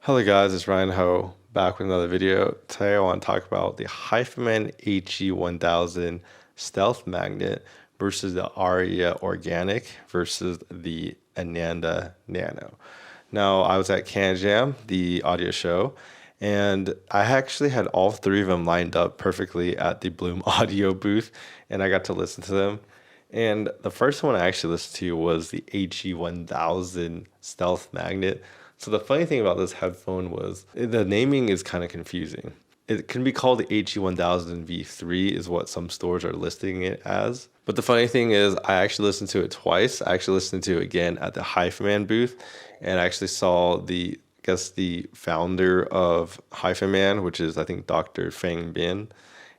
Hello guys, it's Ryan Ho back with another video. Today I want to talk about the Hifiman HE1000 Stealth Magnet versus the Arya Organic versus the Ananda Nano. Now I was at Canjam, the audio show, and I actually had all three of them lined up perfectly at the Bloom audio booth, and I got to listen to them. And the first one I actually listened to was the HE1000 Stealth Magnet. So the funny thing about this headphone was the naming is kind of confusing. It can be called the HE1000 V3 is what some stores are listing it as. But the funny thing is I actually listened to it twice. I actually listened to it again at the Hifiman booth and I actually saw the founder of Hifiman, which is I think Dr. Feng Bin.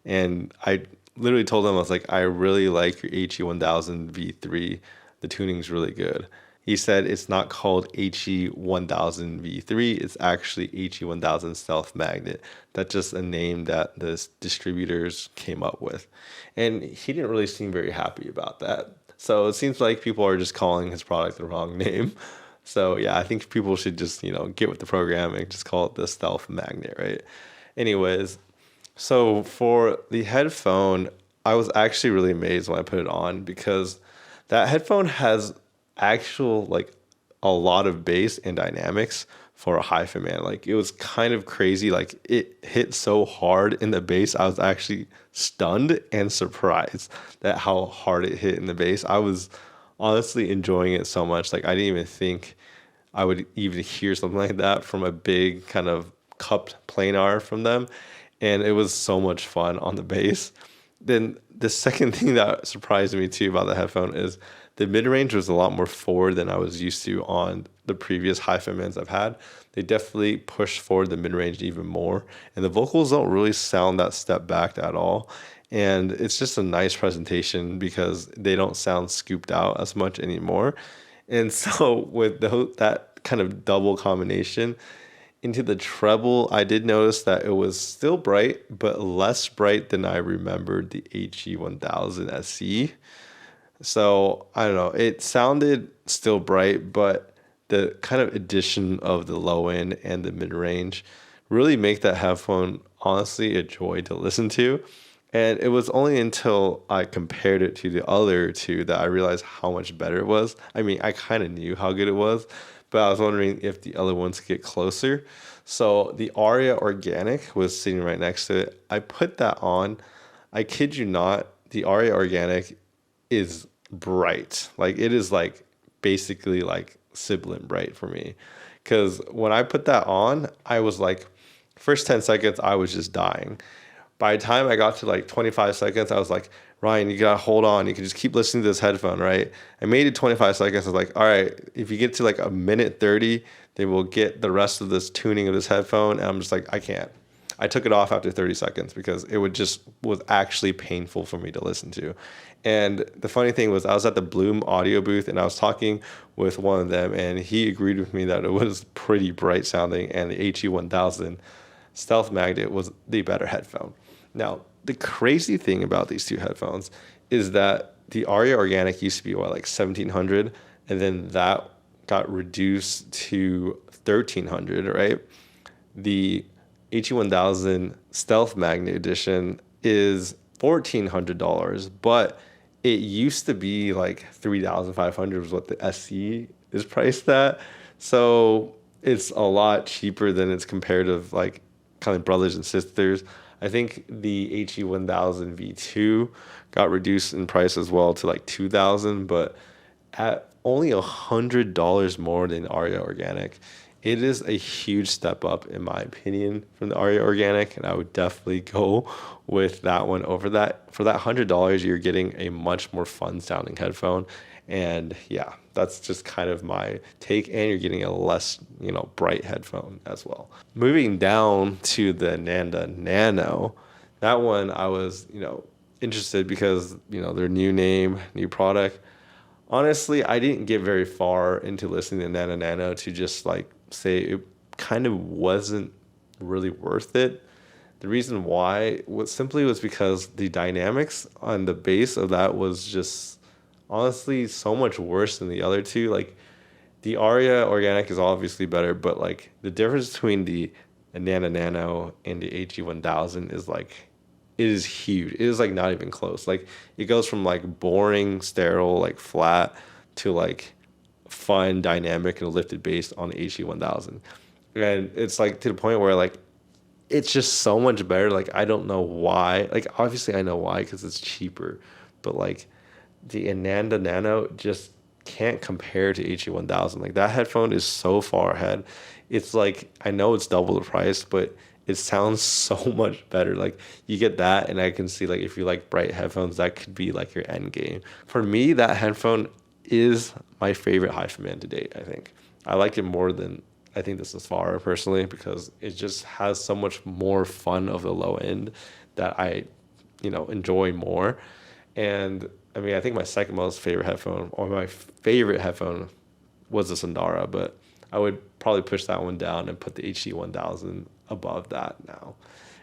And I literally told him, I was like, I really like your HE1000 V3. The tuning's really good. He said it's not called HE1000 V3, it's actually HE1000 Stealth Magnet. That's just a name that the distributors came up with. And he didn't really seem very happy about that. So it seems like people are just calling his product the wrong name. So yeah, I think people should just, get with the program and just call it the Stealth Magnet, right? Anyways, so for the headphone, I was actually really amazed when I put it on because that headphone has actual like a lot of bass and dynamics for a hi-fi man. Like it was kind of crazy. Like it hit so hard in the bass. I was actually stunned and surprised that how hard it hit in the bass. I was honestly enjoying it so much. Like I didn't even think I would even hear something like that from a big kind of cupped planar from them. And it was so much fun on the bass. Then the second thing that surprised me too about the headphone is the mid range was a lot more forward than I was used to on the previous hi-fi mans I've had. They definitely pushed forward the mid range even more, and the vocals don't really sound that step back at all. And it's just a nice presentation because they don't sound scooped out as much anymore. And so with that kind of double combination into the treble, I did notice that it was still bright, but less bright than I remembered the HE1000 SE. So I don't know. It sounded still bright, but the kind of addition of the low end and the mid range really make that headphone honestly a joy to listen to. And it was only until I compared it to the other two that I realized how much better it was. I mean, I kind of knew how good it was, but I was wondering if the other ones get closer. So the Arya Organic was sitting right next to it. I put that on. I kid you not, the Arya Organic is bright. Like it is like basically like sibling bright for me. Cause when I put that on, I was like, first 10 seconds, I was just dying. By the time I got to like 25 seconds, I was like, Ryan, you gotta hold on. You can just keep listening to this headphone, right? I made it 25 seconds. I was like, all right, if you get to like a minute 30, then we'll get the rest of this tuning of this headphone. And I'm just like, I can't. I took it off after 30 seconds because it would just was actually painful for me to listen to. And the funny thing was I was at the Bloom audio booth and I was talking with one of them and he agreed with me that it was pretty bright sounding and the HE1000 Stealth Magnet was the better headphone. Now, the crazy thing about these two headphones is that the Arya Organic used to be what, like 1700, and then that got reduced to 1300, right? The HE1000 Stealth Magnet Edition is $1,400, but it used to be like 3,500 was what the SE is priced at. So it's a lot cheaper than its comparative like kind of brothers and sisters. I think the HE1000 V2 got reduced in price as well to like 2,000, but at only $100 more than Arya Organic. It is a huge step up, in my opinion, from the Arya Organic, and I would definitely go with that one over that. For that $100, you're getting a much more fun sounding headphone, and yeah, that's just kind of my take. And you're getting a less, bright headphone as well. Moving down to the Ananda Nano, that one I was, interested because their new name, new product. Honestly, I didn't get very far into listening to Nano Nano to just like say it kind of wasn't really worth it. The reason why was because the dynamics on the bass of that was just honestly so much worse than the other two. Like The Arya organic is obviously better, but like the difference between the Ananda Nano and the HE 1000 is like it is huge. It is like not even close. Like it goes from like boring, sterile, like flat to like fun, dynamic, and lifted bass on the HE 1000. And it's like to the point where like it's just so much better. Like I don't know why. Like obviously I know why because it's cheaper, but like the Ananda Nano just can't compare to HE 1000. Like that headphone is so far ahead. It's like I know it's double the price, but it sounds so much better. Like you get that, and I can see like if you like bright headphones, that could be like your end game. For me, that headphone is my favorite Hifiman to date. I think I like it more than I think this is far personally because it just has so much more fun of the low end that I, enjoy more. And I mean, I think my second most favorite headphone or my favorite headphone was the Sundara, but I would probably push that one down and put the HD 1000 above that now.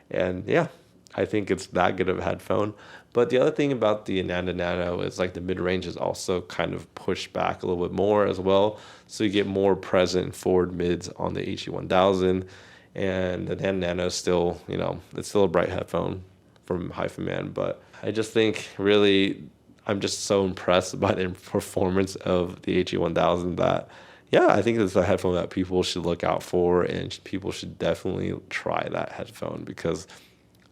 And yeah, I think it's that good of a headphone. But the other thing about the Ananda Nano is like the mid range is also kind of pushed back a little bit more as well. So you get more present forward mids on the HD 1000. And the Ananda Nano is still, it's still a bright headphone from Hifiman. But I just think really, I'm just so impressed by the performance of the HE 1000 that yeah, I think it's a headphone that people should look out for, and people should definitely try that headphone because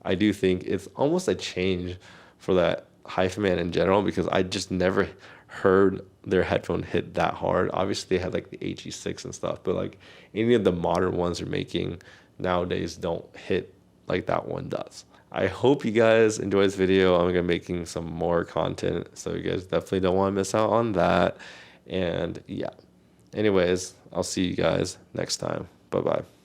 I do think it's almost a change for that Hifiman in general because I just never heard their headphone hit that hard. Obviously, they had like the HE6 and stuff, but like any of the modern ones they're making nowadays don't hit like that one does. I hope you guys enjoy this video. I'm gonna be making some more content, so you guys definitely don't want to miss out on that. And yeah. Anyways, I'll see you guys next time. Bye bye.